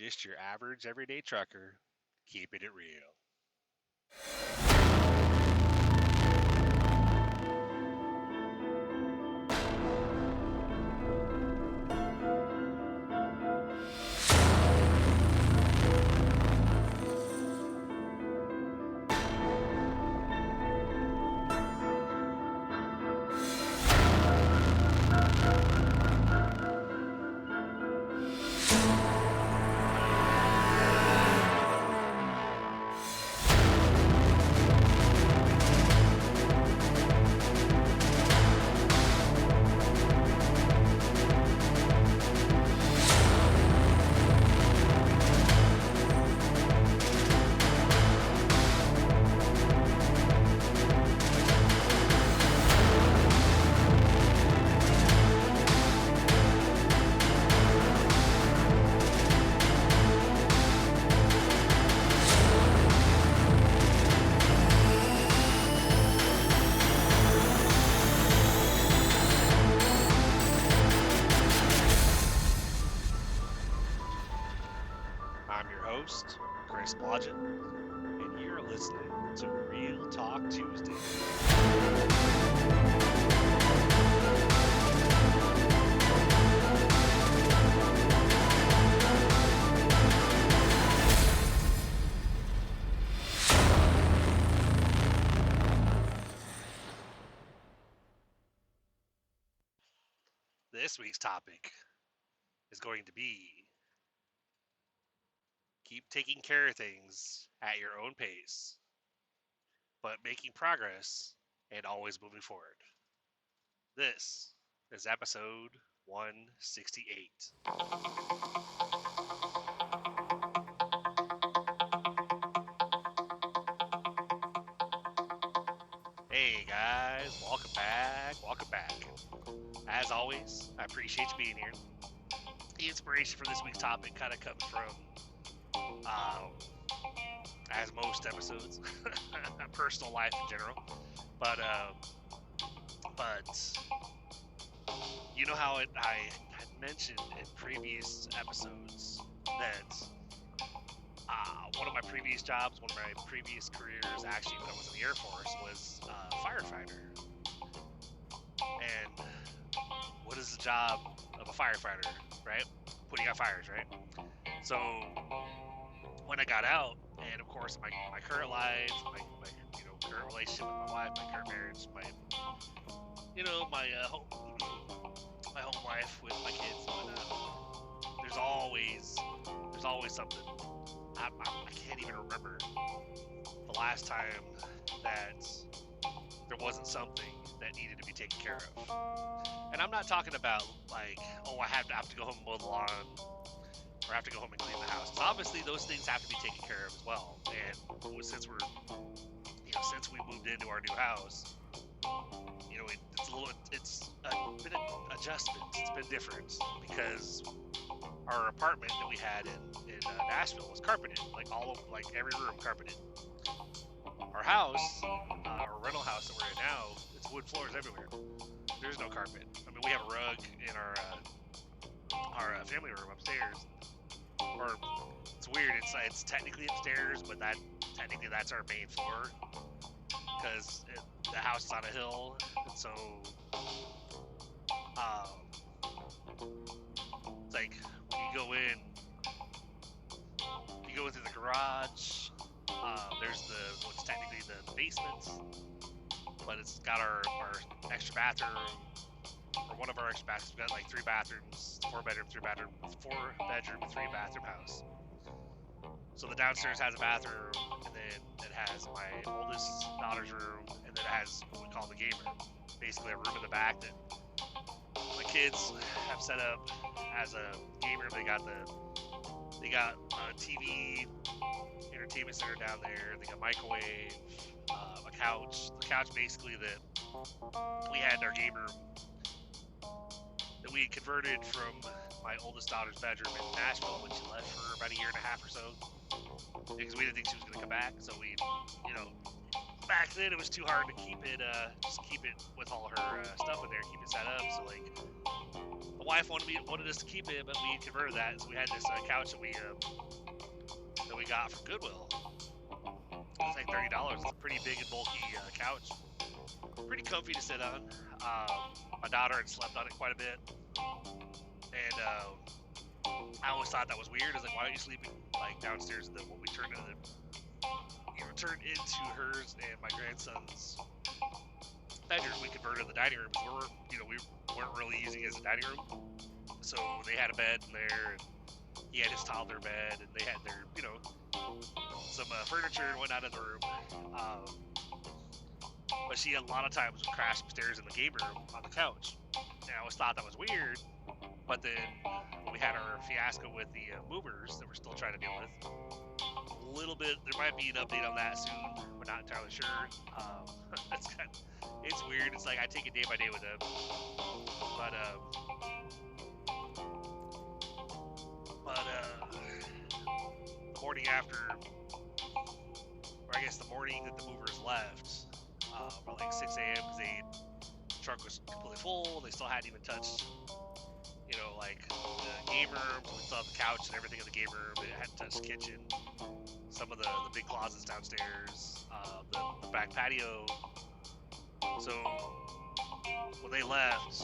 just your average everyday trucker, keeping it real. I'm your host, Chris Blodgett, and you're listening to Real Talk Tuesday. This week's topic is going to be keep taking care of things at your own pace, but making progress and always moving forward. This is episode 168. Hey guys, welcome back. As always, I appreciate you being here. The inspiration for this week's topic kind of comes from, as most episodes, personal life in general. But you know how I had mentioned in previous episodes that one of my previous jobs, one of my previous careers, actually when I was in the Air Force, was firefighter. And what is the job of a firefighter, right? Putting out fires, right? So when I got out, and of course my current life, my current relationship with my wife, my current marriage, my home life with my kids, but there's always something. I can't even remember the last time that there wasn't something that needed to be taken care of. And I'm not talking about like, oh, I have to go home and mow the lawn, or I have to go home and clean the house. Because obviously those things have to be taken care of as well. And since we moved into our new house, it's been an adjustment. It's been different because our apartment that we had in Nashville was carpeted, like every room carpeted. Our house, our rental house that we're in now, it's wood floors everywhere. There's no carpet. I mean, we have a rug in our family room upstairs. Or it's weird. It's technically upstairs, but that's our main floor because the house is on a hill, and so it's like when you go in through the garage. There's what's technically the basement, but it's got our extra bathroom, or one of our extra bathrooms. We've got like 3 bathrooms, 4 bedroom, 3 bathroom house. So the downstairs has a bathroom, and then it has my oldest daughter's room, and then it has what we call the game room, basically a room in the back that my kids have set up as a game room. They got a TV, entertainment center down there. They got a microwave, a couch. The couch basically that we had in our game room that we had converted from my oldest daughter's bedroom in Nashville when she left for about a year and a half or so, because we didn't think she was going to come back. So we, back then it was too hard to keep it with all her stuff in there, keep it set up. So like, the wife wanted us to keep it, but we converted that. So we had this couch that we got from Goodwill. It was like $30. It's a pretty big and bulky couch. Pretty comfy to sit on. My daughter had slept on it quite a bit, and I always thought that was weird. I was like, why aren't you sleeping like downstairs? And then when we turned turned into hers and my grandson's bedroom, we converted the dining room because we weren't really using it as a dining room. So they had a bed in there, and he had his toddler bed, and they had their, some furniture and whatnot in the room. But she a lot of times would crash upstairs in the game room on the couch. And I always thought that was weird. But then when we had our fiasco with the movers that we're still trying to deal with, a little bit, there might be an update on that soon. We're not entirely sure. It's weird. It's like I take it day by day with them. But the morning after, or I guess the morning that the movers left, about like 6 a.m. because the truck was completely full. They still hadn't even touched, like the game room. So we still have the couch and everything in the game room. They hadn't touched the kitchen, some of the big closets downstairs, the back patio. So when they left,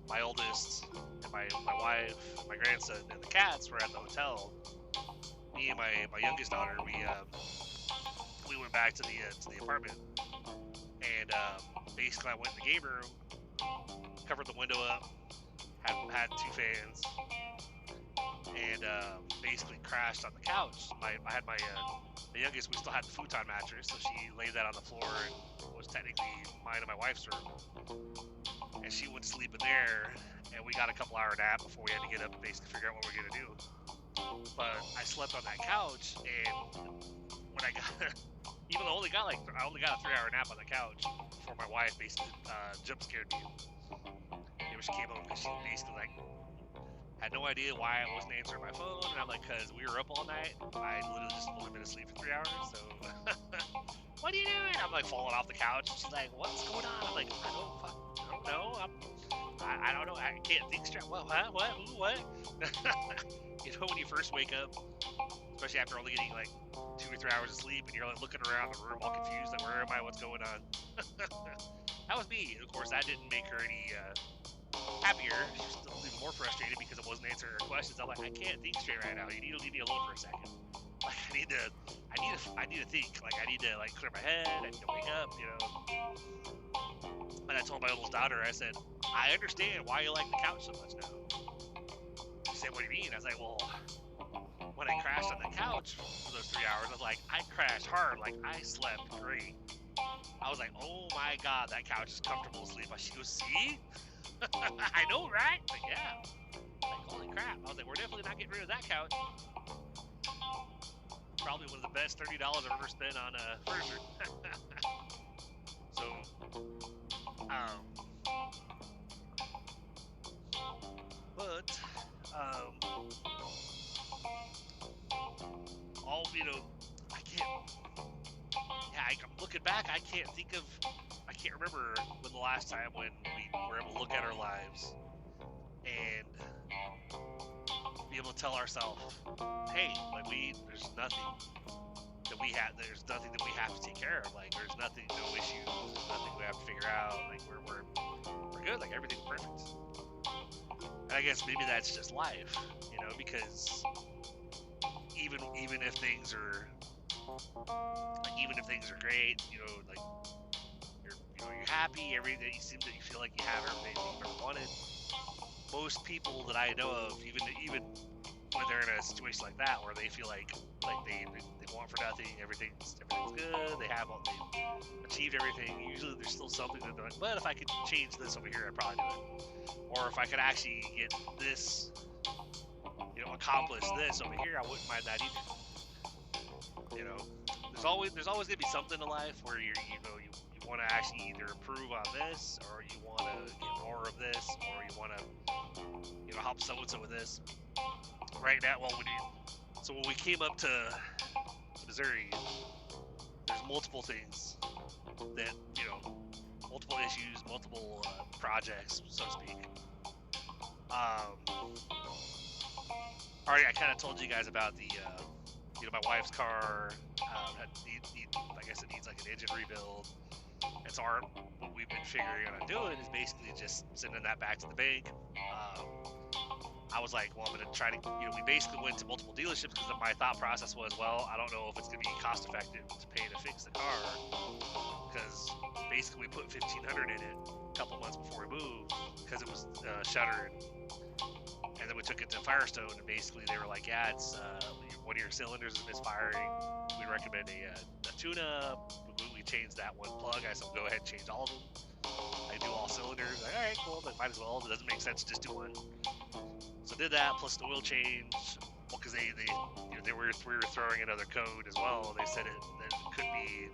my oldest and my wife, my grandson, and the cats were at the hotel. Me and my youngest daughter, we went back to the apartment, and basically I went in the game room, covered the window up, had 2 fans, and basically crashed on the couch. I had my youngest, we still had the futon mattress, so she laid that on the floor and was technically mine and my wife's room. And she went to sleep in there, and we got a couple hour nap before we had to get up and basically figure out what we're gonna do. But I slept on that couch, and when I got, even though I only got a 3-hour nap on the couch before my wife basically jump scared me. When she came home, because she basically had no idea why I wasn't answering my phone, and I'm like, because we were up all night. I literally just only been asleep for 3 hours, so what are you doing? I'm like falling off the couch, and she's like, what's going on? I'm like, I don't know. I don't know. I can't think straight. What? Ooh, what? When you first wake up, especially after only getting like 2 or 3 hours of sleep, and you're like looking around the room all confused, like, where am I? What's going on? That was me. And of course, that didn't make her any happier. She was still even more frustrated because I wasn't answering her questions. I'm like, I can't think straight right now. You need to leave me alone for a second. Like, I need to think. Like, I need to clear my head. I need to wake up. And I told my oldest daughter, I said, I understand why you like the couch so much now. She said, what do you mean? I was like, well, when I crashed on the couch for those 3 hours, I was like, I crashed hard. Like, I slept great. I was like, oh my God, that couch is comfortable to sleep on. She goes, see? I know, right? Like, yeah. Like, holy crap. I was like, we're definitely not getting rid of that couch. Probably one of the best $30 I've ever spent on furniture. So, but, I can't, I'm looking back, I can't remember when the last time when we were able to look at our lives and be able to tell ourselves, hey, like, there's nothing that we have to take care of. Like, there's nothing, no issues, there's nothing we have to figure out. Like, we're good. Like, everything's perfect. And I guess maybe that's just life, because even if things are great, like, you're happy, everything, you seem that you feel like you have everything you've ever wanted. Most people that I know of, even when they're in a situation like that, where they feel like they want for nothing, everything's good, they've achieved everything, usually there's still something that they're like, but if I could change this over here, I'd probably do it. Or if I could actually get this, accomplish this over here, I wouldn't mind that either. There's always gonna be something in life where you want to actually either improve on this, or you want to get more of this, or you want to help so and so with this. Right now, when we came up to Missouri, there's multiple things that multiple issues, multiple projects, so to speak, Already, I kind of told you guys about the, my wife's car. Like I said, needs like an engine rebuild. And so what we've been figuring on doing is basically just sending that back to the bank. I was like, well, I'm going to try to, we basically went to multiple dealerships because my thought process was, well, I don't know if it's going to be cost effective to pay to fix the car, because basically we put $1,500 in it a couple months before we moved because it was shuttered. And then we took it to Firestone, and basically they were like, yeah, it's one of your cylinders is misfiring. We recommend a tune-up. We changed that one plug. I said, go ahead and change all of them. I do all cylinders. Like, all right, cool, but might as well. It doesn't make sense to just do one. So did that, plus the oil change. Well, because we were throwing another code as well. They said that it could be.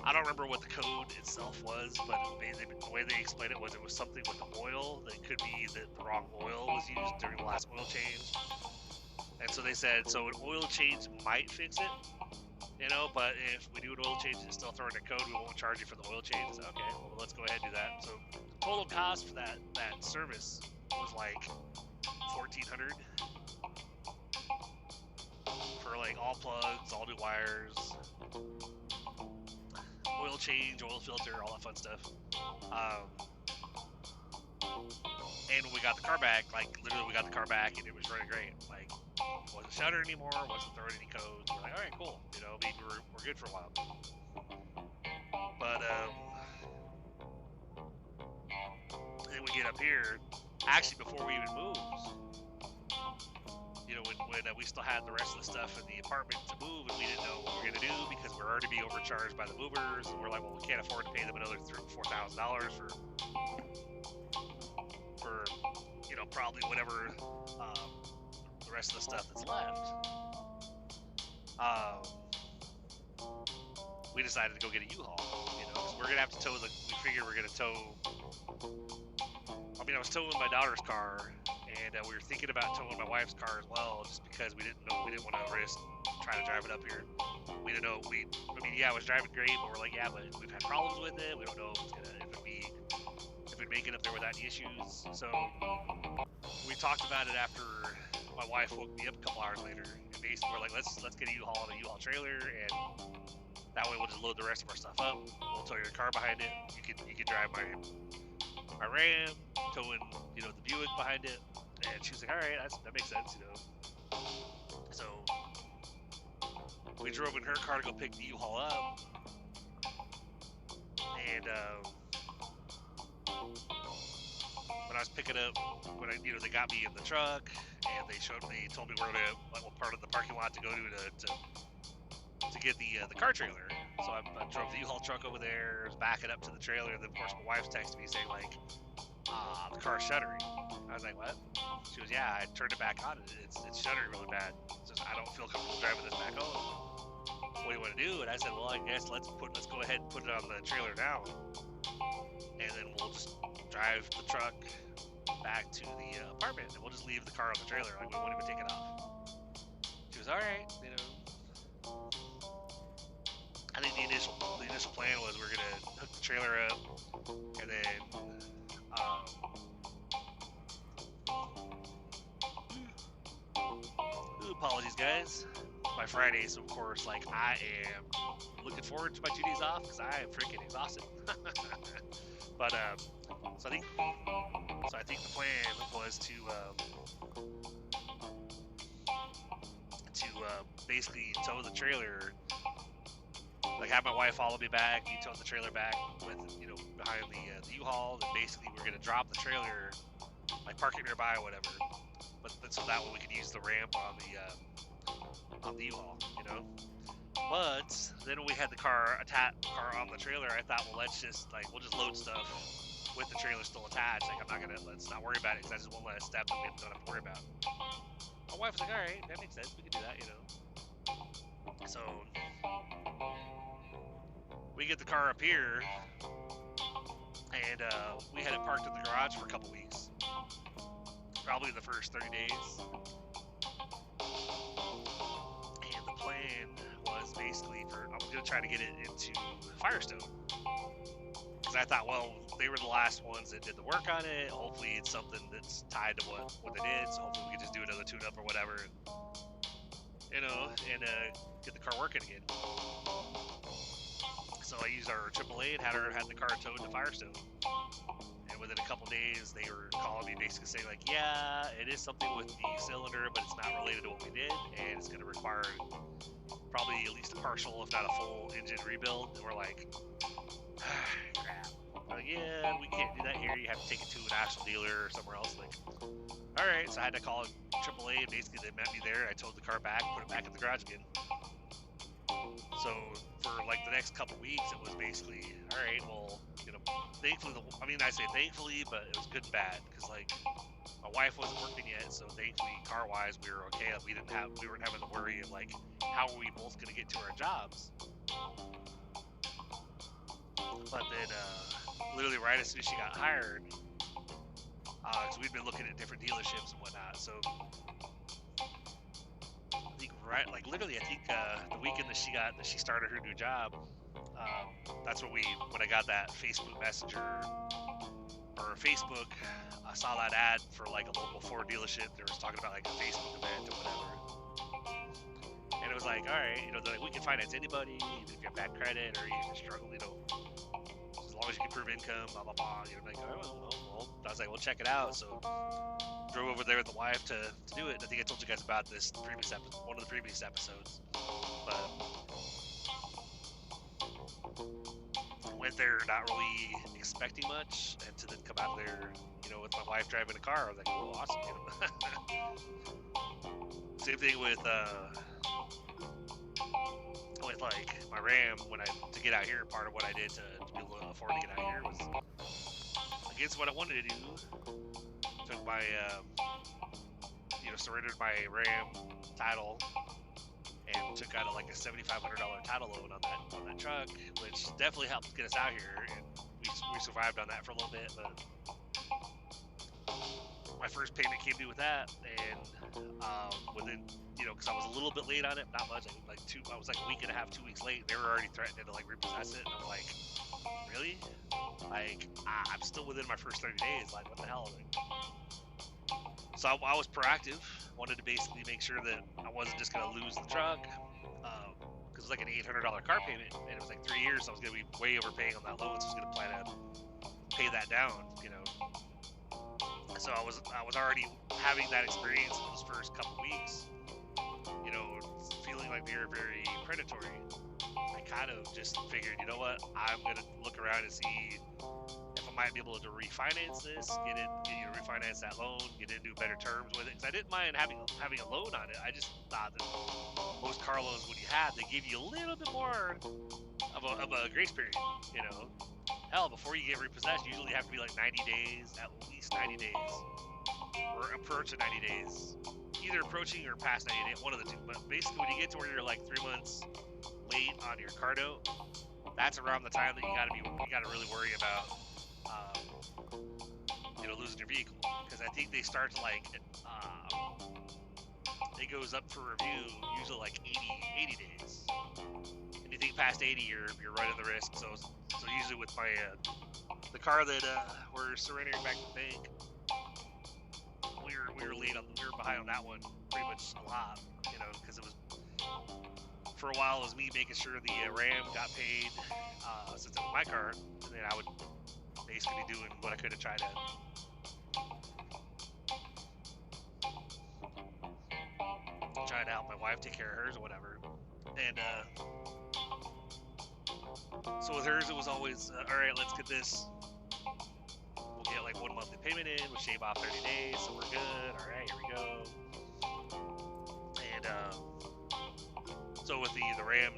I don't remember what the code itself was, but the way they explained it was something with the oil. That could be that the wrong oil was used during the last oil change. And so they said, so an oil change might fix it, but if we do an oil change and still throw in a code, we won't charge you for the oil change. So, okay, well, let's go ahead and do that. So total cost for that service was like $1,400 for like all plugs, all new wires, oil change, oil filter, all that fun stuff. And when we got the car back, like literally we got the car back and it was running great. Like, it wasn't shuttered anymore, wasn't throwing any codes. We're like, all right, cool. We're good for a while. But then we get up here. Actually, before we even moved, when we still had the rest of the stuff in the apartment to move, and we didn't know what we were gonna do because we're already being overcharged by the movers, and we're like, well, we can't afford to pay them another $4,000 for probably whatever the rest of the stuff that's left. We decided to go get a U-Haul, because we're gonna have to tow we figure we're gonna tow. I was towing my daughter's car, and we were thinking about towing my wife's car as well, just because we didn't want to risk trying to drive it up here. We didn't know it was driving great, but we're like, yeah, but we've had problems with it. We don't know if it'd make it up there without any issues. So we talked about it after my wife woke me up a couple hours later, and basically we're like, let's get a U-Haul and a U-Haul trailer, and that way we'll just load the rest of our stuff up. We'll tow your car behind it. You can drive my Ram, towing, the Buick behind it. And she was like, all right, that makes sense, So we drove in her car to go pick the U-Haul up. And when I was picking up, they got me in the truck, and they told me where what part of the parking lot to go to get the car trailer. So I drove the U-Haul truck over there, was backing up to the trailer, and then of course my wife's texted me saying like, the car's shuttering. I was like, what? She goes, yeah, I turned it back on, and it's shuttering really bad. She says, I don't feel comfortable driving this back home. What do you want to do? And I said, well, I guess let's go ahead and put it on the trailer now, and then we'll just drive the truck back to the apartment, and we'll just leave the car on the trailer. Like, we won't even take it off. She was all right, I think the initial plan was we're gonna hook the trailer up, and then apologies guys, my Friday, so of course like I am looking forward to my 2 days off because I am freaking exhausted. But so I think the plan was to basically tow the trailer. Like, have my wife follow me back, you tow the trailer back with, behind the U-Haul, and basically we're gonna drop the trailer, like park it nearby or whatever, but so that way we could use the ramp on the U-Haul, But then when we had the car on the trailer, I thought, well, we'll just load stuff with the trailer still attached. Like, let's not worry about it, because that's just one less step that we don't have to worry about. My wife was like, all right, that makes sense, we can do that, So we get the car up here, and we had it parked in the garage for a couple weeks, probably the first 30 days. And the plan was basically I was going to try to get it into Firestone. because I thought, well, they were the last ones that did the work on it. Hopefully, it's something that's tied to what they did. So hopefully, we can just do another tune-up or whatever, and get the car working again. So I used our AAA and had the car towed to Firestone. And within a couple days, they were calling me basically saying like, yeah, it is something with the cylinder, but it's not related to what we did, and it's going to require probably at least a partial, if not a full engine rebuild. And we're like, crap. Like, yeah, we can't do that here. You have to take it to an actual dealer or somewhere else. Like, all right. So I had to call AAA, and basically they met me there. And I towed the car back, put it back in the garage again. So for like the next couple weeks, it was basically, all right, well, you know, thankfully, I say thankfully, but it was good and bad, because like my wife wasn't working yet, so thankfully car-wise we were okay. We weren't having the worry of like, how are we both gonna get to our jobs? But then literally right as soon as she got hired, because we'd been looking at different dealerships and whatnot, so I think literally the weekend that she started her new job, that's when I got that Facebook Messenger or Facebook. I saw that ad for like a local Ford dealership. They was talking about like a Facebook event or whatever, and it was like, all right, you know, like, we can finance anybody, even if you have bad credit or even if you're struggling, you know, as long as you can prove income, blah blah blah. You're like, oh, well, I was like, well, check it out. So drove over there with the wife to do it. I think I told you guys about this one of the previous episodes. But went there not really expecting much, and to then come out there, you know, with my wife driving a car, I was like, oh, awesome. You know? Same thing with like my Ram. To get out here, part of what I did to be able to afford to get out here was against what I wanted to do. Took my surrendered my Ram title and took out like a $7,500 title loan on that truck, which definitely helped get us out here, and we survived on that for a little bit. But my first payment came due with that, and within, you know, because I was a little bit late on it, not much. I was like a week and a half, 2 weeks late. They were already threatening to like repossess it, and I'm like, really? Like, I'm still within my first 30 days. Like, what the hell? So I was proactive. Wanted to basically make sure that I wasn't just gonna lose the truck, because it was like an $800 car payment, and it was like 3 years. So I was gonna be way overpaying on that loan. So I was gonna plan to pay that down, you know. So I was already having that experience in those first couple weeks, you know, feeling like they were very predatory. I kind of just figured, you know what, I'm gonna look around and see if I might be able to refinance this, refinance that loan, get into better terms with it. Because I didn't mind having a loan on it. I just thought that most car loans, when you have, they give you a little bit more of a grace period, you know. Hell, before you get repossessed, you usually have to be like 90 days, at least 90 days, or approaching 90 days, either approaching or past 90 days, one of the two. But basically, when you get to where you're like 3 months late on your car note, that's around the time that you gotta really worry about, losing your vehicle. Because I think they start to like, it goes up for review usually like 80 days. Anything past 80, you're running the risk. So usually with my the car that we're surrendering back to the bank, we were behind on that one pretty much a lot, you know, because it was, for a while, it was me making sure the Ram got paid, since it was my car, and then I would basically be doing what I could to try to help my wife take care of hers or whatever. And so with hers, it was always, all right, let's get this. We'll get like 1 monthly payment in. We'll shave off 30 days, so we're good. All right, here we go. And so with the Ram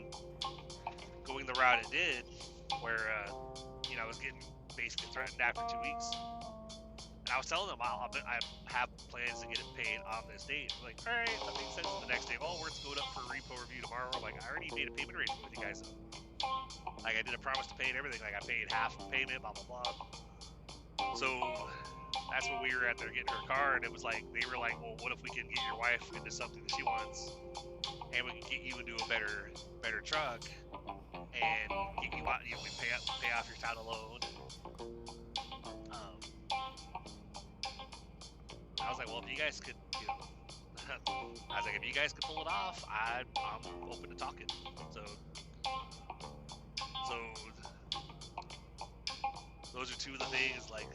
going the route it did, where I was getting basically threatened after 2 weeks. And I was telling them I have plans to get it paid on this date. I'm like, all right, that makes sense. The next day, it's going up for a repo review tomorrow. I'm like, I already made a payment arrangement with you guys. Like, I did a promise to pay and everything. Like, I paid half the payment, blah, blah, blah. So that's when we were out there getting her car, and it was like, they were like, well, what if we can get your wife into something that she wants, and we can get you into a better truck? and we pay off your title loan. I was like, well, if you guys could, I was like, if you guys could pull it off, I'm open to talking. So those are two of the things, like,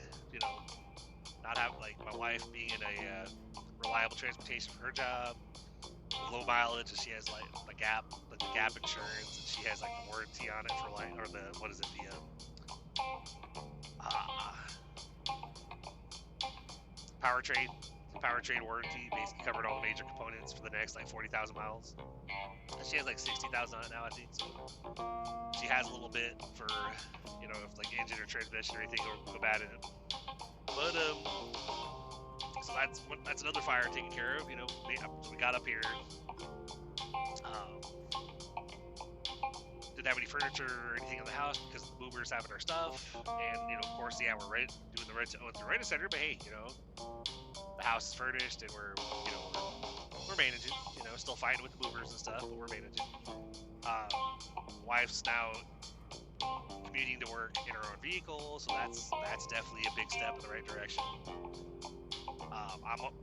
not have, like, my wife being in a reliable transportation for her job, low mileage, and she has like the gap insurance, and she has like the warranty on it for like, or the, what is it, the powertrain warranty, basically covered all the major components for the next like 40,000 miles. And she has like 60,000 on it now, I think. So she has a little bit for, if like engine or transmission or anything go bad in it. But so that's another fire taken care of. We got up here. Didn't have any furniture or anything in the house because the movers having our stuff, and of course, yeah, we're doing the rent at the rent center. But hey, the house is furnished, and we're managing. Still fighting with the movers and stuff, but we're managing. Wife's now commuting to work in her own vehicle, so that's definitely a big step in the right direction.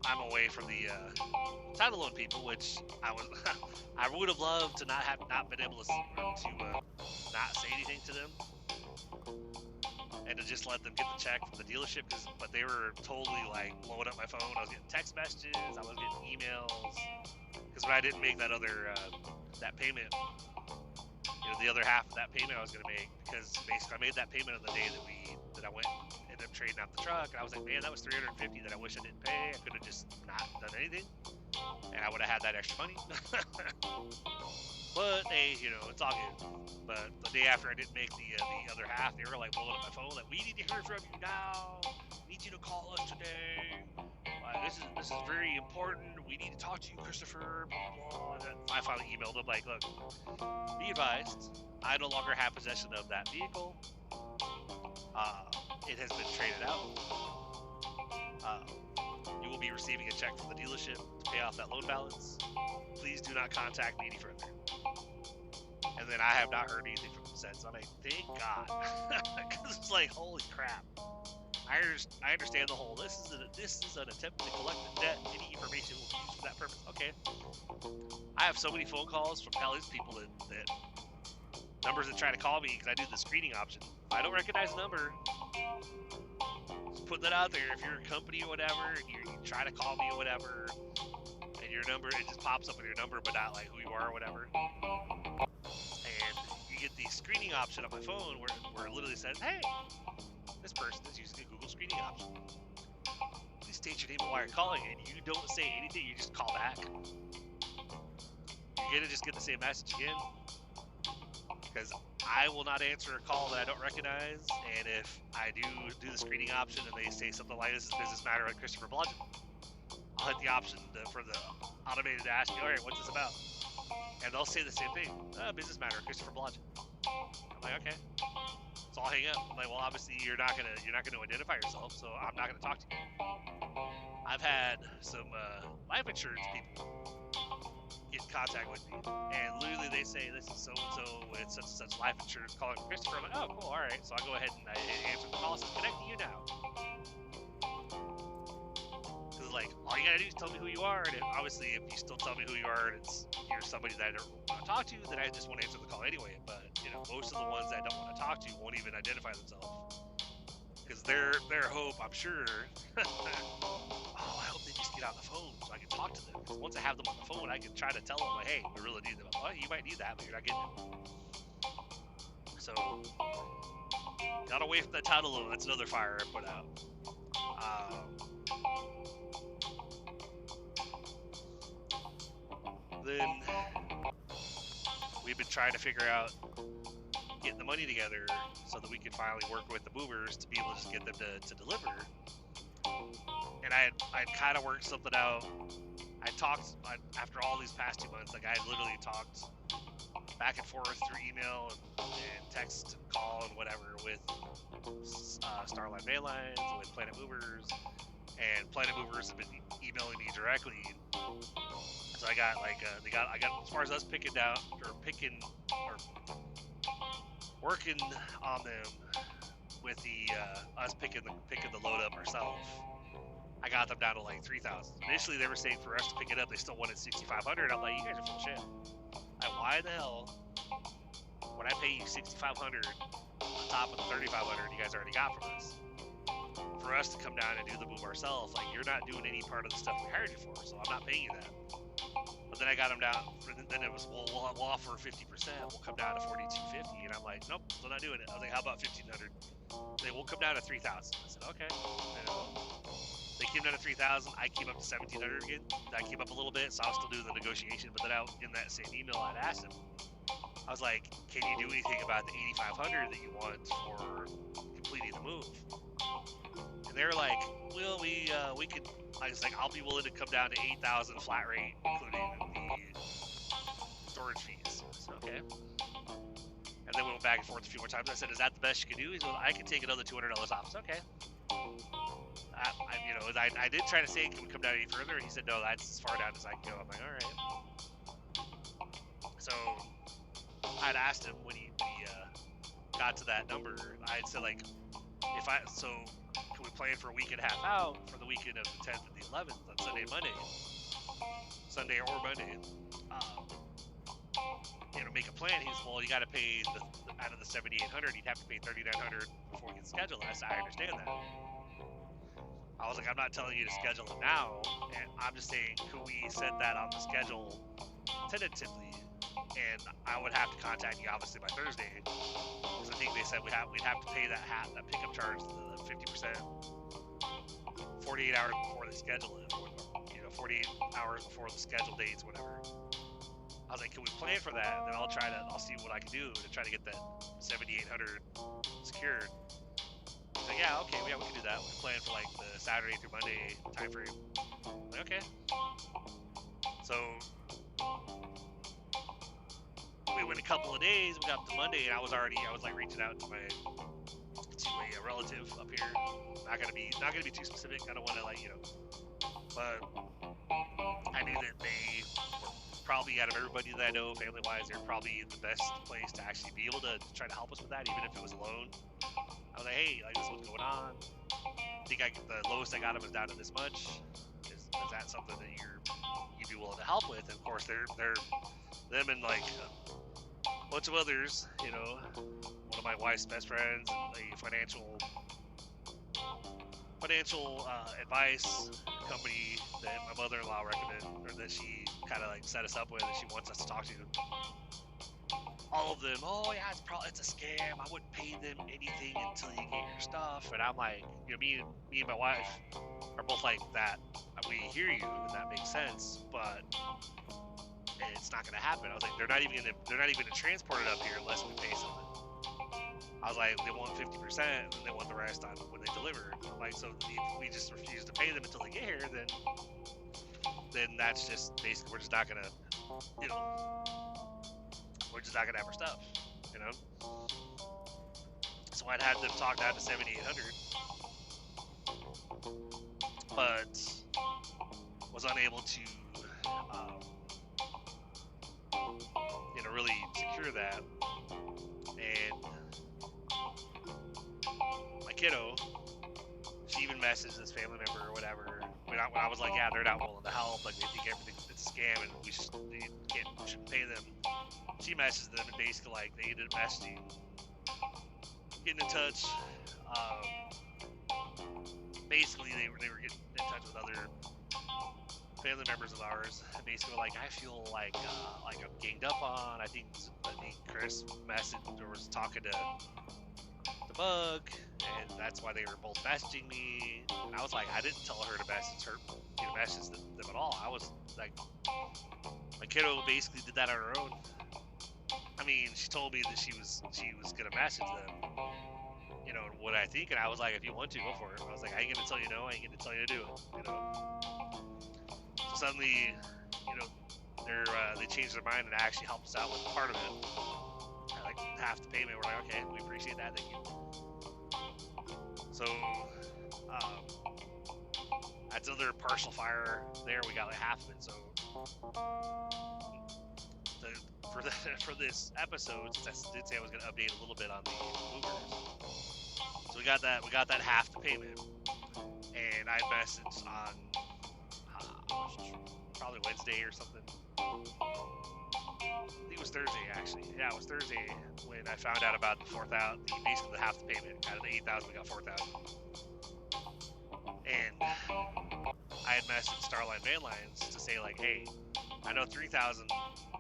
I'm away from the title loan people, which I would have loved to not been able to not say anything to them, and to just let them get the check from the dealership. But they were totally like blowing up my phone. I was getting text messages, I was getting emails, because when I didn't make that other that payment, the other half of that payment I was going to make, because basically I made that payment on the day that I ended up trading out the truck, and I was like, man, that was $350 that I wish I didn't pay. I could have just not done anything, and I would have had that extra money. But hey, it's all good. But the day after I didn't make the other half, they were like blowing up my phone, like, we need to hear from you now. We need you to call us today. This is very important. We need to talk to you, Christopher. Blah, blah. And then I finally emailed them, like, look, be advised, I no longer have possession of that vehicle. It has been traded out. You will be receiving a check from the dealership to pay off that loan balance. Please do not contact me any further. And then I have not heard anything from them since. I'm like, thank God, because it's like, holy crap. I understand the whole. This is an attempt to collect the debt. Any information will be used for that purpose. Okay. I have so many phone calls from all these people that numbers that try to call me because I do the screening option. If I don't recognize the number, just put that out there. If you're a company or whatever, and you try to call me or whatever, and your number, it just pops up with your number, but not like who you are or whatever. And you get the screening option on my phone where it literally says, hey, this person is using a Google screening option. Please state your name and why you're calling, and you don't say anything, you just call back. You're gonna just get the same message again. Because I will not answer a call that I don't recognize, and if I do the screening option and they say something like, this is business matter with Christopher Blodgett, I'll hit the option for the automated to ask you, all right, what's this about? And they'll say the same thing, business matter, Christopher Blodgett. I'm like, okay. So I'll hang up. I'm like, well, obviously you're not gonna identify yourself, so I'm not gonna talk to you. I've had some life insurance people get in contact with me, and literally they say, this is so and so with such and such life insurance calling Christopher. I'm like, oh, cool, all right. So I go ahead and I answer the call. It says, connecting you now. Because like, all you gotta do is tell me who you are, and obviously if you still tell me who you are and you're somebody that I don't want to talk to, then I just won't answer the call anyway. But most of the ones that I don't want to talk to won't even identify themselves, because their hope, I'm sure, oh, I hope they just get on the phone so I can talk to them. Because once I have them on the phone, I can try to tell them, like, hey, we really need them. Well, you might need that, but you're not getting it. So, got away from that title loan. That's another fire I put out. Then we've been trying to figure out getting the money together so that we could finally work with the movers to be able to just get them to deliver. And I'd kind of worked something out. After all these past 2 months, like I literally talked back and forth through email and text and call and whatever with Starline Maylines, with Planet Movers, and Planet Movers have been emailing me directly. So I got as far as us picking working on them with the us picking the load up ourselves. I got them down to like 3,000. Initially, they were saying for us to pick it up, they still wanted 6,500. I'm like, you guys are full of shit. Like, why the hell would I pay you 6,500 on top of the 3,500 you guys already got from us? For us to come down and do the move ourselves, like, you're not doing any part of the stuff we hired you for, so I'm not paying you that. But then I got them down. Then it was, well, we'll offer 50%. We'll come down to 4,250, and I'm like, nope, still not doing it. I was like, how about 1,500? They will come down to 3,000. I said, okay. They came down to 3,000. I came up to 1,700 again. I came up a little bit, so I'll still do the negotiation. But then in that same email, I'd asked him, I was like, can you do anything about the 8,500 that you want for completing the move? And they're like, well, we could. I was like, I'll be willing to come down to 8,000 flat rate, including the storage fees. So, okay. And then we went back and forth a few more times. I said, is that the best you can do? He said, I can take another $200 off. I said, okay. I did try to say, can we come down any further? And he said, no, that's as far down as I can go. I'm like, all right. So I'd asked him when he got to that number. I'd said, like, can we plan for a week and a half out for the weekend of the 10th and the 11th on Sunday or Monday? Make a plan. He's, well, you got to pay out of the 7,800, you'd have to pay 3,900 before you can schedule it. I said, I understand that. I was like, I'm not telling you to schedule it now, and I'm just saying, could we set that on the schedule tentatively? And I would have to contact you obviously by Thursday, because I think they said we'd have to pay that pickup charge, the 50%, 48 hours before they schedule it, 48 hours before the scheduled dates, whatever. I was like, can we plan for that? And then I'll see what I can do to try to get that 7,800 secured. He's like, yeah, okay, we can do that. We can plan for like the Saturday through Monday time frame. I'm like, okay. So we went a couple of days. We got up to Monday, and I was like reaching out to a relative up here. Not gonna be too specific. I don't want to but I knew that they were probably, out of everybody that I know, family-wise, they're probably the best place to actually be able to try to help us with that, even if it was a loan. I was like, hey, like, this is what's going on. I think the lowest I got them is down to this much. Is that something that you'd be willing to help with? And of course, they're them and like a bunch of others. One of my wife's best friends, a financial advice company that my mother-in-law recommended, or that she kind of like set us up with, that she wants us to talk to. All of them, oh yeah, it's a scam. I wouldn't pay them anything until you get your stuff. And I'm like, me and my wife are both like that. We hear you, and that makes sense, but it's not gonna happen. I was like, they're not even gonna transport it up here unless we pay something. I was like, they want 50%, and they want the rest on when they deliver. Like, so if we just refuse to pay them until they get here, then that's just basically, we're just not gonna have our stuff, So I'd had them talk down to 7,800, but was unable to, really secure that. And my kiddo, she even messaged this family member or whatever when I was like, yeah, they're not willing to help, like they think everything's a scam and we shouldn't pay them. She messaged them and basically like they ended up messaging, getting in touch. Basically they were getting in touch with other family members of ours, and basically like, I feel like I'm ganged up on. I think Chris messaged or was talking to the Bug, and that's why they were both messaging me. And I was like, I didn't tell her to message them at all. I was like, my kiddo basically did that on her own. I mean, she told me that she was gonna message them, what I think, and I was like, if you want to, go for it. I was like, I ain't gonna tell you no, I ain't gonna tell you to do it, So suddenly, they changed their mind and actually helped us out with part of it. Like half the payment, we're like, okay, we appreciate that, thank you. So, that's another partial fire there. We got like half of it. So for this episode, since I did say I was going to update a little bit on the movers. So we got that half the payment, and I messaged on probably Wednesday or something. I think it was Thursday actually. Yeah, it was Thursday when I found out about the 4,000, basically the half the payment. Out of the 8,000, we got 4,000. And I had messaged Starline Van Lines to say like, hey, I know 3,000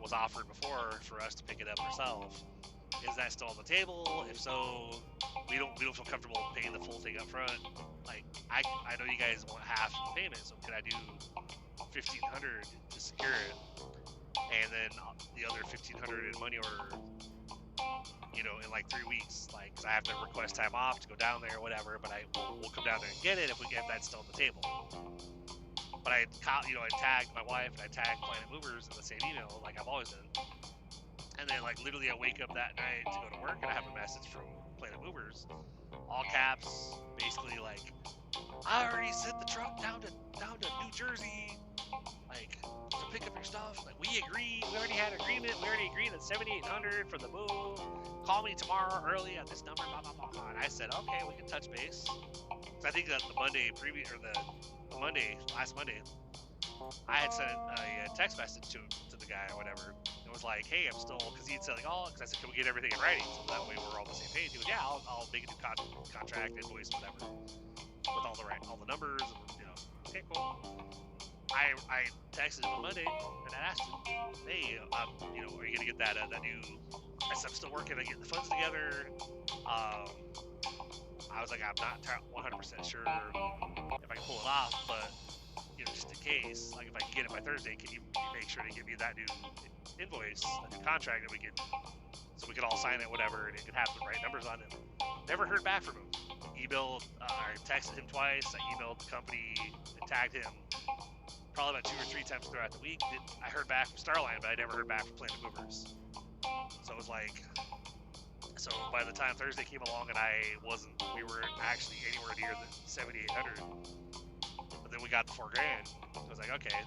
was offered before for us to pick it up ourselves. Is that still on the table? If so, we don't feel comfortable paying the full thing up front. Like, I know you guys want half the payment, so could I do 1,500 to secure it, and then the other 1,500 in money order, you know, in like 3 weeks, like, cause I have to request time off to go down there or whatever, but we'll come down there and get it if that's still on the table. But I tagged my wife and I tagged Planet Movers in the same email, like I've always done. And then, like, literally, I wake up that night to go to work, and I have a message from Planet Movers, all caps, basically like, I already sent the truck down to New Jersey, like, to pick up your stuff. Like, we already had an agreement. We already agreed at 7,800 for the move. Call me tomorrow early at this number, blah blah blah blah. And I said, okay, we can touch base. So I think that the last Monday, I had sent a text message to the guy or whatever. It was like, hey, I'm still, because he'd said like, because I said, can we get everything in writing so that way we're all on the same page? He goes, yeah, I'll make a new contract, invoice, whatever, with all the numbers, and, you know, okay, cool. I texted him on Monday and I asked him, hey, you know, are you gonna get that new? I said, I'm still working on getting the funds together. I was like, I'm not 100% sure if I can pull it off, but, you know, just in case, like, if I can get it by Thursday, can you make sure to give me that new invoice, that new contract that we can, so we could all sign it, whatever, and it could have the right numbers on it. Never heard back from him. Emailed, I texted him twice. I emailed the company and tagged him probably about 2 or 3 times throughout the week. I heard back from Starline, but I never heard back from Planet Movers. So it was like, so by the time Thursday came along and we weren't actually anywhere near the 7,800. But then we got the $4,000. So I was like, okay.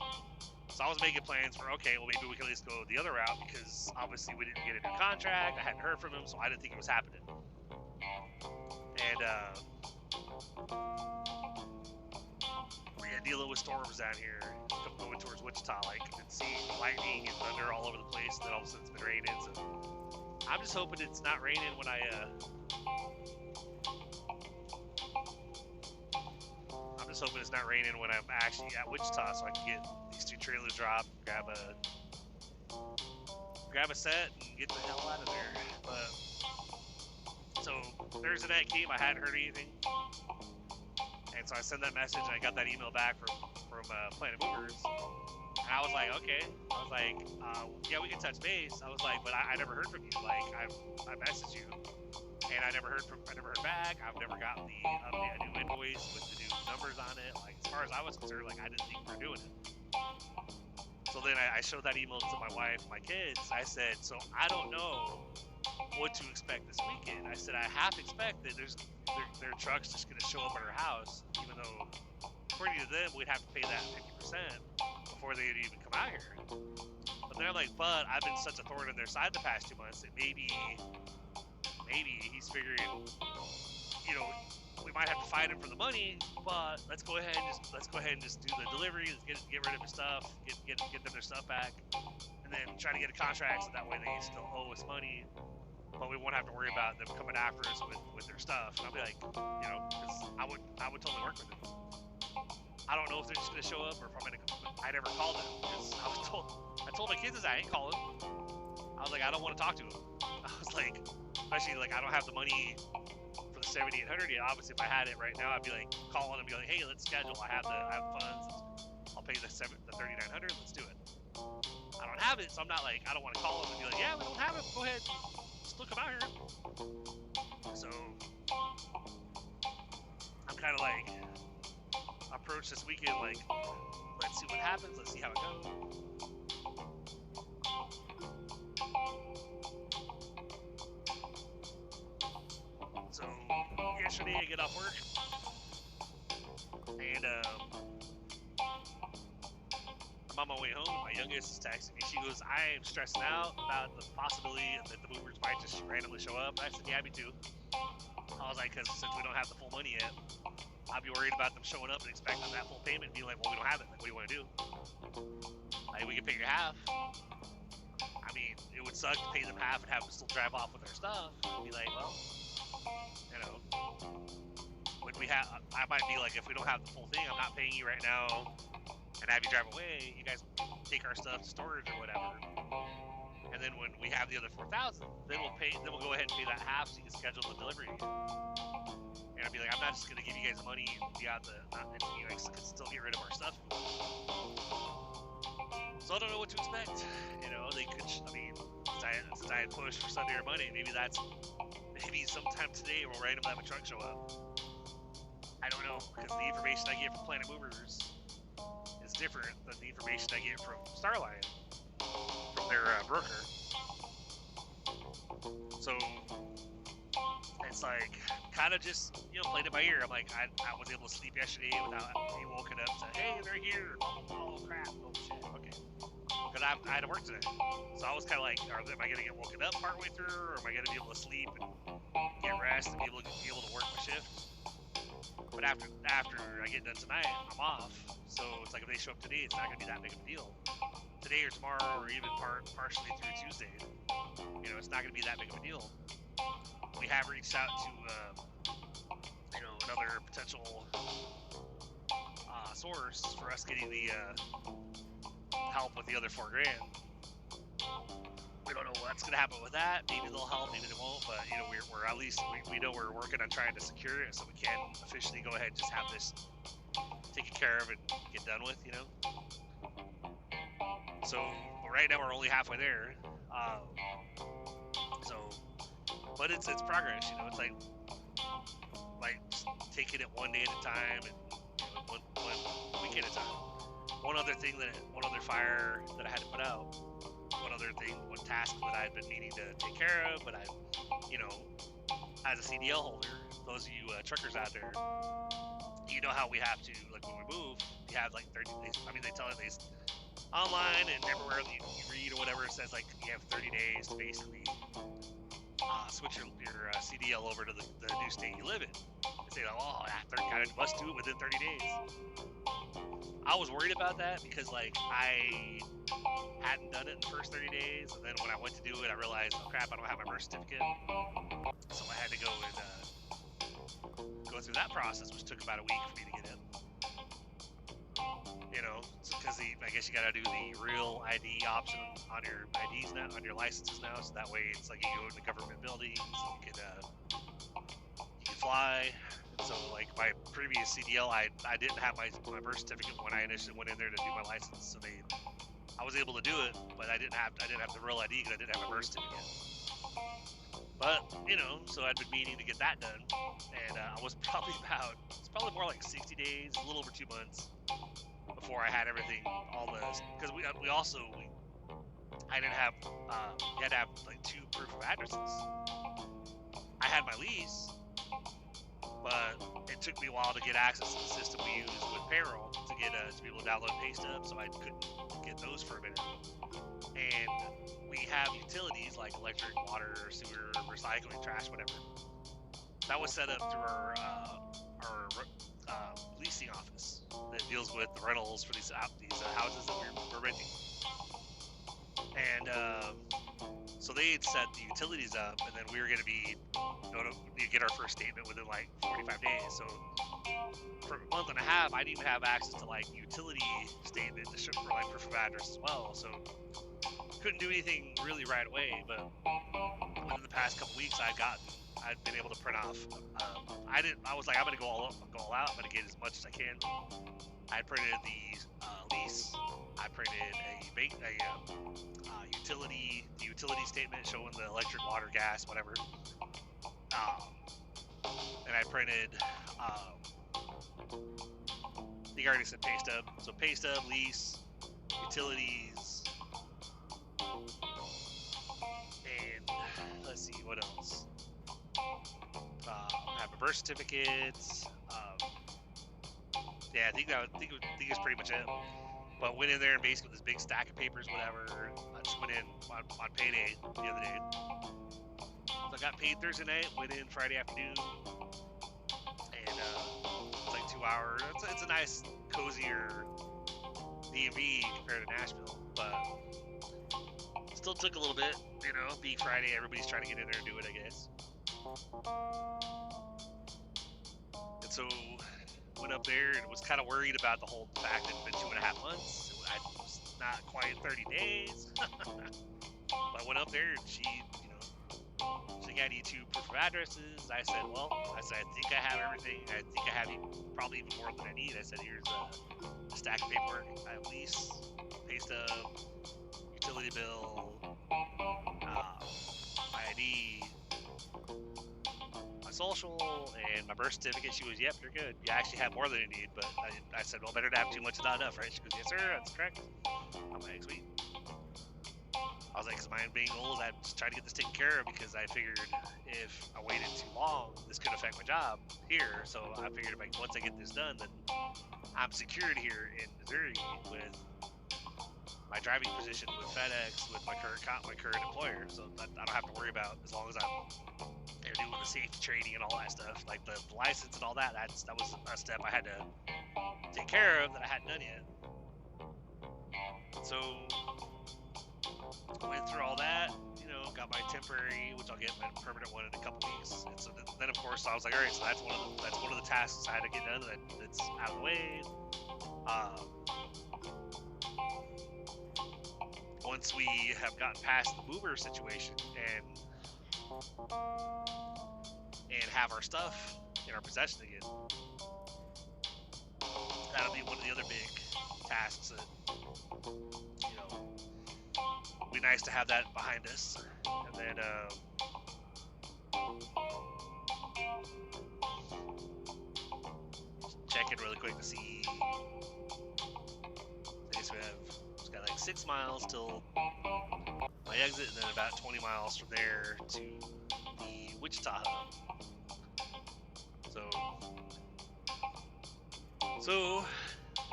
So I was making plans for, okay, well, maybe we can at least go the other route, because obviously we didn't get a new contract. I hadn't heard from him, so I didn't think it was happening. And we had dealing with storms down here going towards Wichita, like, and seeing lightning and thunder all over the place, and then all of a sudden it's been raining. So I'm just hoping it's not raining when I'm actually at Wichita, so I can get these 2 trailers dropped, grab a set, and get the hell out of there. But so Thursday night came, I hadn't heard anything, and so I sent that message, and I got that email back from Planet Movers, and I was like, okay. I was like, yeah, we can touch base. I was like, but I never heard from you. Like, I messaged you, and I never heard back. I've never gotten the new invoice with the new numbers on it. Like, as far as I was concerned, like, I didn't think we were doing it. So then I showed that email to my wife and my kids. I said, so I don't know what to expect this weekend. I said, I half expect that their truck's just going to show up at our house, even though, according to them, we'd have to pay that 50% before they'd even come out here. But they're like, but I've been such a thorn in their side the past 2 months that maybe he's figuring, you know, we might have to fight him for the money, but let's go ahead and just do the delivery. Let's get rid of their stuff, get them their stuff back, and then try to get a contract so that way they still owe us money, but we won't have to worry about them coming after us with their stuff. And I'll be like, you know, because I would totally work with them. I don't know if they're just gonna show up or if I'm gonna. I never called them because I told my kids I ain't calling. I was like, I don't want to talk to them. I was like, especially like I don't have the money for the 7,800 yet. Obviously, if I had it right now, I'd be like calling and be like, hey, let's schedule. I have funds. I'll pay the 3,900. Let's do it. I don't have it, so I'm not like, I don't want to call them and be like, yeah, we don't have it. Go ahead, still come out here. So I'm kind of like approach this weekend like, let's see what happens. Let's see how it goes. So yesterday I get off work and I'm on my way home, my youngest is texting me. She goes, I am stressing out about the possibility that the movers might just randomly show up. I said, yeah, me too. I was like, because since we don't have the full money yet, I'd be worried about them showing up and expecting that full payment and being like, well, we don't have it. Like, what do you want to do? Like, we can pay your half. I mean, it would suck to pay them half and have them still drive off with their stuff. I'd be like, well, you know, when we have, I might be like, if we don't have the full thing, I'm not paying you right now and have you drive away. You guys take our stuff to storage or whatever. And then when we have the other 4,000, then we'll pay. Then we'll go ahead and pay that half so you can schedule the delivery. And I'd be like, I'm not just gonna give you guys money and be out the, and you guys can still get rid of our stuff. So I don't know what to expect. You know, they could. I mean, since I had pushed for Sunday or Monday, maybe sometime today we'll randomly have a truck show up. I don't know, because the information I get from Planet Movers is different than the information I get from Starline, from their broker. So it's like, kind of just, you know, played it by ear. I'm like, I was able to sleep yesterday without being woken up to, hey, they're here. Oh crap, oh shit, okay. Because I had to work today. So I was kind of like, am I going to get woken up partway through, or am I going to be able to sleep and get rest and be able to work my shift? But after I get done tonight, I'm off. So it's like if they show up today, it's not going to be that big of a deal. Today or tomorrow, or even partially through Tuesday, you know, it's not going to be that big of a deal. We have reached out to, you know, another potential source for us getting the help with the other $4,000. We don't know what's going to happen with that. Maybe they'll help, maybe they won't. But you know, we're at least we know we're working on trying to secure it, so we can officially go ahead and just have this taken care of and get done with. You know. So right now we're only halfway there. But it's progress. You know, it's like taking it one day at a time and, you know, one week at a time. One other fire that I had to put out. One task that I've been meaning to take care of, but I, you know, as a CDL holder, those of you truckers out there, you know how we have to, like when we move, you have like 30 days. I mean, they tell you online and everywhere you read or whatever, it says like you have 30 days to basically switch your CDL over to the new state you live in. They say, oh, I must do it within 30 days. I was worried about that because, like, I hadn't done it in the first 30 days, and then when I went to do it, I realized, oh crap, I don't have my birth certificate. So I had to go and go through that process, which took about a week for me to get in. You know, because I guess you gotta do the real ID option on your IDs now, on your licenses now, so that way it's like you go into government buildings, you can fly. And so, like, my previous CDL, I didn't have my birth certificate when I initially went in there to do my license, so I was able to do it, but I didn't have the real ID because I didn't have my birth certificate. But, you know, so I'd been meaning to get that done, and I was probably more like 60 days, a little over 2 months before I had everything, because I didn't have, you had to have like 2 proof of addresses. I had my lease, but it took me a while to get access to the system we use with payroll to get to be able to download pay stubs, so I couldn't get those for a minute. And we have utilities like electric, water, sewer, recycling, trash, whatever. That was set up through our leasing office that deals with the rentals for these houses that we're renting. And so they had set the utilities up, and then we were going to get our first statement within like 45 days. So for a month and a half, I didn't even have access to like utility statement to show for like proof of address as well. So couldn't do anything really right away. But within the past couple weeks, I'd been able to print off. I was like, I'm going to go all out. I'm going to get as much as I can. I printed the lease. I printed the utility statement showing the electric, water, gas, whatever. And I printed, you already said pay stub. So pay stub, lease, utilities, and let's see, what else? I have a birth certificate. Yeah, I think it's pretty much it. But went in there and basically with this big stack of papers, whatever. I just went in on payday the other day. So I got paid Thursday night, went in Friday afternoon, and it's like 2 hours. It's a nice, cozier DMV compared to Nashville, but still took a little bit, you know, being Friday, everybody's trying to get in there and do it, I guess. And so went up there and was kind of worried about the whole fact that it's been 2.5 months. I was not quite 30 days. But I went up there and she, you know, she got you 2 proof of addresses. I said, well, I think I have everything. I think I have probably even more than I need. I said, here's a stack of paperwork. I have lease, pay stub, utility bill, my ID, my social, and my birth certificate. She was, yep, you're good. You actually have more than you need. But I said, well, better to have too much is not enough, right? She goes, yes, sir, that's correct. I'm like, sweet. I was like, because my main goal is I'm just trying to get this taken care of, because I figured if I waited too long, this could affect my job here. So I figured once I get this done, then I'm secured here in Missouri with my driving position with FedEx, with my current employer. So I don't have to worry about, as long as they're doing the safety training and all that stuff, like the license and all that. That was a step I had to take care of that I hadn't done yet. So went through all that, you know, got my temporary, which I'll get my permanent one in a couple weeks. And so then of course I was like, all right, so that's one of the tasks I had to get done. That's out of the way. Once we have gotten past the mover situation and have our stuff in our possession again, that'll be one of the other big tasks that, you know, be nice to have that behind us. And then check in really quick to see. So we've got like 6 miles till my exit, and then about 20 miles from there to the Wichita hub. So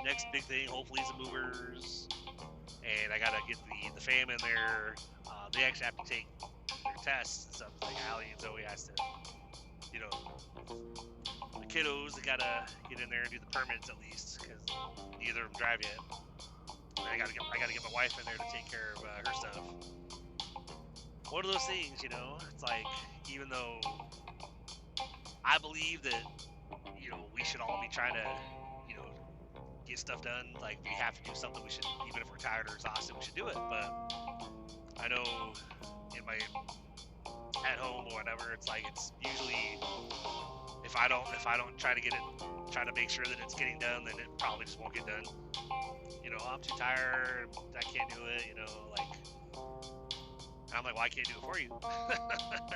next big thing, hopefully, is the movers. And I gotta get the fam in there. They actually have to take their tests and stuff. Like Allie and Zoe has to, you know, the kiddos, they gotta get in there and do the permits at least, because neither of them drive yet. And I gotta get my wife in there to take care of her stuff. One of those things, you know, it's like, even though I believe that, you know, we should all be trying to, you know, get stuff done. Like, we have to do something. We should, even if we're tired or exhausted, we should do it. But I know in my at home or whatever, it's like, it's usually if I don't try to make sure that it's getting done, then it probably just won't get done. You know, I'm too tired. I can't do it. You know, like, I'm like, well, I can't do it for you.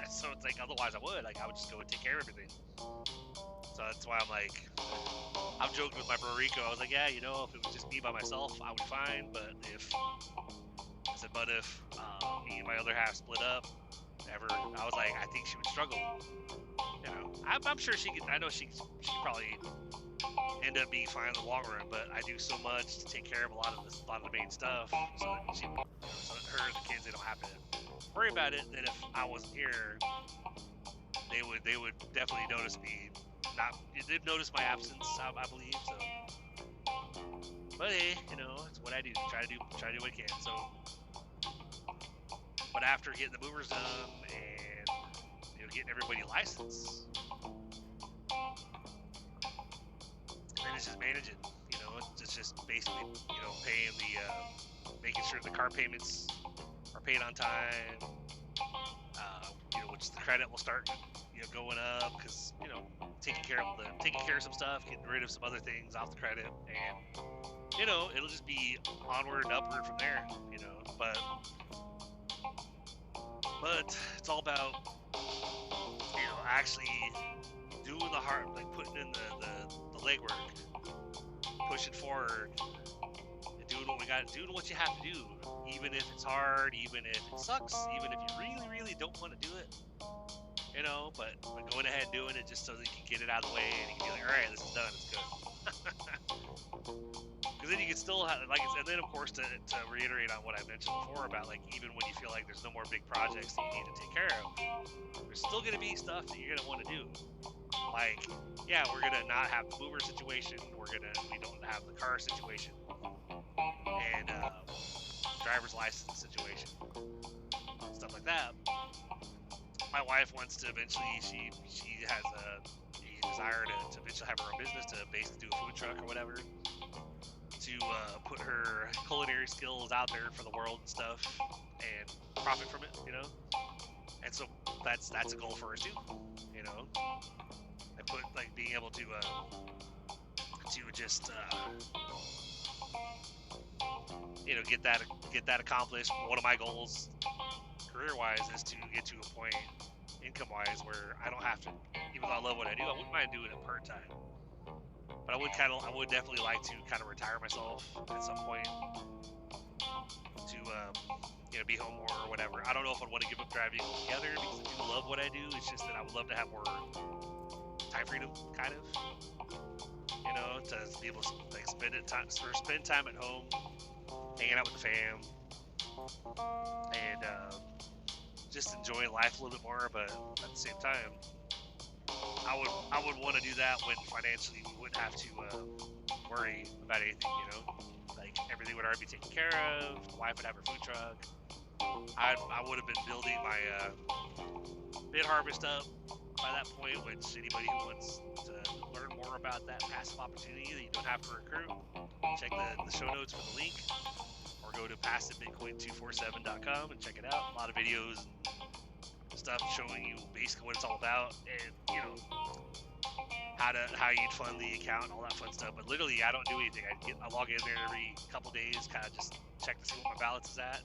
So it's like, otherwise I would just go and take care of everything. So that's why I'm like, I'm joking with my bro Rico. I was like, yeah, you know, if it was just me by myself, I would be fine. But if me and my other half split up, I was like, I think she would struggle. You know, I'm sure she could. I know she probably end up being fine in the long run. But I do so much to take care of a lot of the main stuff, so that her and the kids, they don't have to worry about it. That if I wasn't here, they would definitely notice me. They'd notice my absence, I believe. So, but hey, you know, it's what I do. Try to do what I can. So, but after getting the movers done and, you know, getting everybody licensed, then it's just managing. You know, it's just basically, you know, paying making sure the car payments are paid on time. You know, which the credit will start, you know, going up, because, you know, taking care of some stuff, getting rid of some other things off the credit, and, you know, it'll just be onward and upward from there. You know, but it's all about, you know, actually doing the hard, like putting in the legwork, pushing forward, and doing what you have to do, even if it's hard, even if it sucks, even if you really, really don't want to do it, you know, but going ahead and doing it just so that you can get it out of the way and you can be like, all right, this is done, it's good. Because then you can still have, like, and then of course to reiterate on what I mentioned before about, like, even when you feel like there's no more big projects that you need to take care of, there's still going to be stuff that you're going to want to do. Like, yeah, we're going to not have the mover situation. We don't have the car situation. And driver's license situation. Stuff like that. My wife wants to eventually, she has a desire to eventually have her own business, to basically do a food truck or whatever, to put her culinary skills out there for the world and stuff, and profit from it, you know. And so that's a goal for her too, you know. I put, like, being able to just you know, get that accomplished. One of my goals career-wise is to get to a point income-wise where I don't have to, even though I love what I do, I wouldn't mind doing it part-time. But I would definitely like to kind of retire myself at some point to, you know, be home more or whatever. I don't know if I'd want to give up driving altogether because I do love what I do. It's just that I would love to have more time freedom, kind of. You know, to be able to, like, spend time at home, hanging out with the fam, and just enjoying life a little bit more. But at the same time, I would want to do that when financially we wouldn't have to worry about anything, you know? Like, everything would already be taken care of, the wife would have her food truck, I would have been building my bid harvest up by that point, which anybody who wants to learn more about that passive opportunity that you don't have to recruit, check the show notes for the link, or go to passivebitcoin247.com and check it out. A lot of videos and stuff showing you basically what it's all about, and, you know, how you'd fund the account and all that fun stuff. But literally, I don't do anything. I log in there every couple days, kind of just check to see what my balance is at.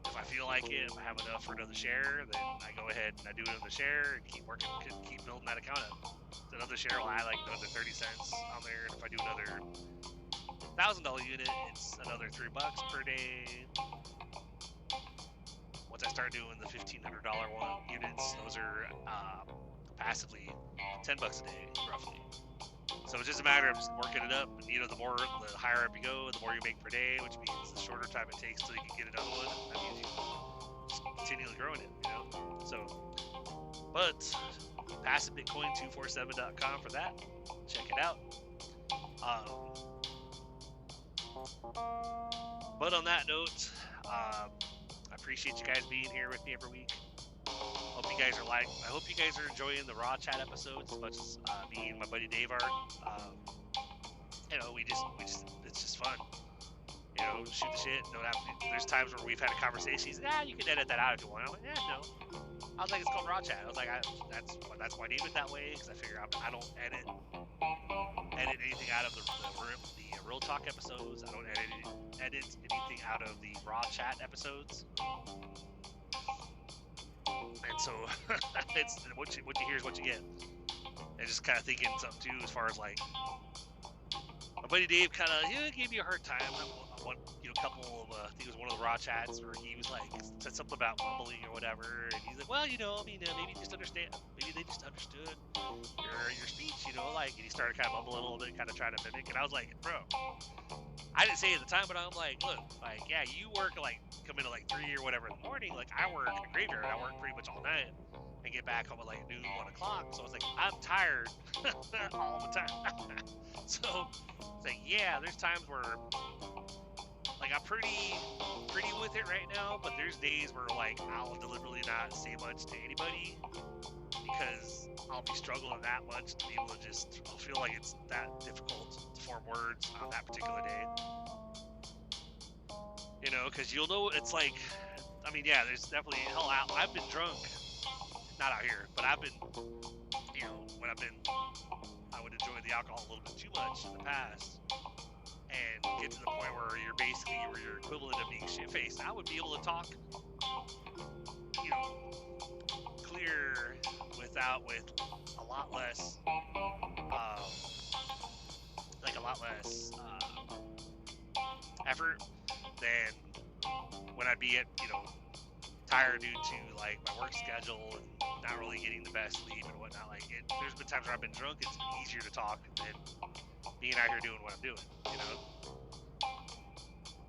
If I feel like it, if I have enough for another share, then I go ahead and I do another share and keep working, keep building that account up. Another share will add like another 30 cents on there. And if I do another $1,000 unit, it's another $3 per day. Once I start doing the $1,500 units, those are passively $10 a day, roughly. So it's just a matter of just working it up, and, you know, the higher up you go, the more you make per day, which means the shorter time it takes till you can get another one. That means you just continually growing it, you know. So, but passivebitcoin247.com for that. Check it out. But on that note, I appreciate you guys being here with me every week. I hope you guys are enjoying the Raw Chat episodes as much as me and my buddy Dave are. You know, it's just fun. You know, shoot the shit. There's times where we've had a conversation. He's like, you can edit that out if you want. I'm like, no. I was like, it's called Raw Chat. I was like, that's why I named it that way, because I figure I don't edit anything out of the Real Talk episodes. I don't edit anything out of the Raw Chat episodes. And so, it's what you hear is what you get. And just kind of thinking something too, as far as like, my buddy Dave kind of gave me a hard time. A couple of I think it was one of the Raw Chats where he was like, said something about mumbling or whatever, and he's like, well, you know, I mean, maybe they just understood your speech, you know, like, and he started kind of mumbling a little bit, kind of trying to mimic, and I was like, bro, I didn't say it at the time, but I'm like, look, like, yeah, you work like come in at like 3 or whatever in the morning, like I work a graveyard, I work pretty much all night and get back home at like noon, 1 o'clock. So I was like, I'm tired all the time. So it's like, yeah, there's times where like I'm pretty with it right now, but there's days where like I'll deliberately not say much to anybody because I'll be struggling that much to be able to just feel like it's that difficult to form words on that particular day. You know, because you'll know it's like, I mean, yeah, there's definitely I've been drunk, not out here, but I've been, you know, when I would enjoy the alcohol a little bit too much in the past, and get to the point where you're basically your equivalent of being shit-faced. I would be able to talk, you know, clear with a lot less, effort than when I'd be at, you know, tired due to like my work schedule and not really getting the best sleep and whatnot. Like, there's been times where I've been drunk. It's been easier to talk than being out here doing what I'm doing. You know,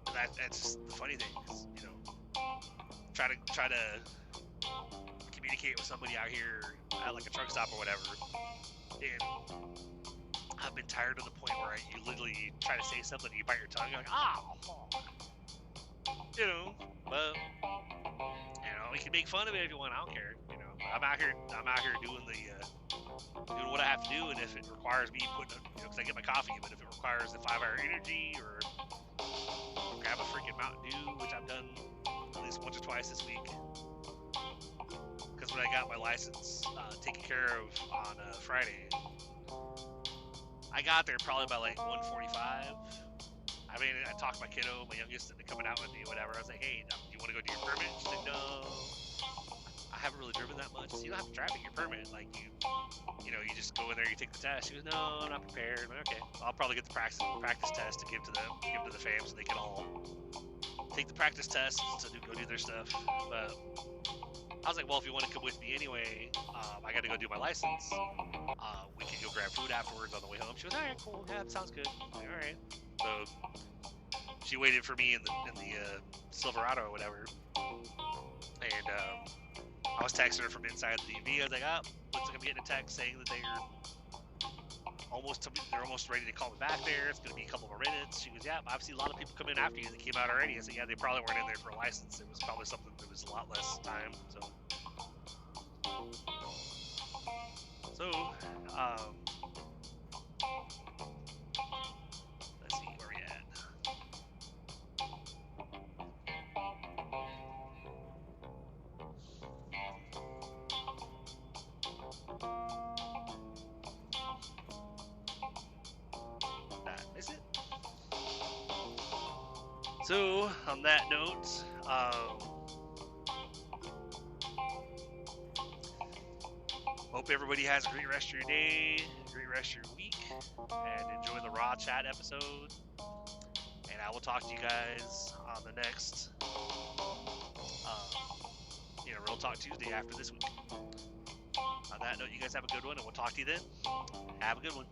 and that's the funny thing. Is, you know, try to communicate with somebody out here at like a truck stop or whatever, and I've been tired to the point where you literally try to say something and you bite your tongue. You're like, you know, but you know, we can make fun of it if you want. I don't care. You know, I'm out here doing doing what I have to do, and if it requires me putting, you know, because I get my coffee, but if it requires the 5-hour energy or grab a freaking Mountain Dew, which I've done at least once or twice this week. Because when I got my license taken care of on Friday, I got there probably by like 1:45. I mean, I talked to my kiddo, my youngest, into coming out with me, whatever. I was like, hey, do you want to go do your permit? She's like, no, I haven't really driven that much. So you don't have to drive at your permit. Like, you know, you just go in there, you take the test. She goes, no, I'm not prepared. I'm like, okay, I'll probably get the practice test to give to the fam so they can all take the practice test to go do their stuff. But I was like, well, if you want to come with me anyway, I got to go do my license. We can go grab food afterwards on the way home. She was, all right, cool, yeah, that sounds good. I'm like, all right. So she waited for me in the Silverado or whatever, and I was texting her from inside the DMV. I was like, looks like I'm getting a text saying that they're almost ready to call me back there. It's going to be a couple more minutes. She goes, yeah, I've seen a lot of people come in after you that came out already. I said, yeah, they probably weren't in there for a license. It was probably something that was a lot less time. So let's see where we at. That is it. So on that note, hope everybody has a great rest of your day, a great rest of your week, and enjoy the Raw Chat episode. And I will talk to you guys on the next, Real Talk Tuesday after this week. On that note, you guys have a good one, and we'll talk to you then. Have a good one.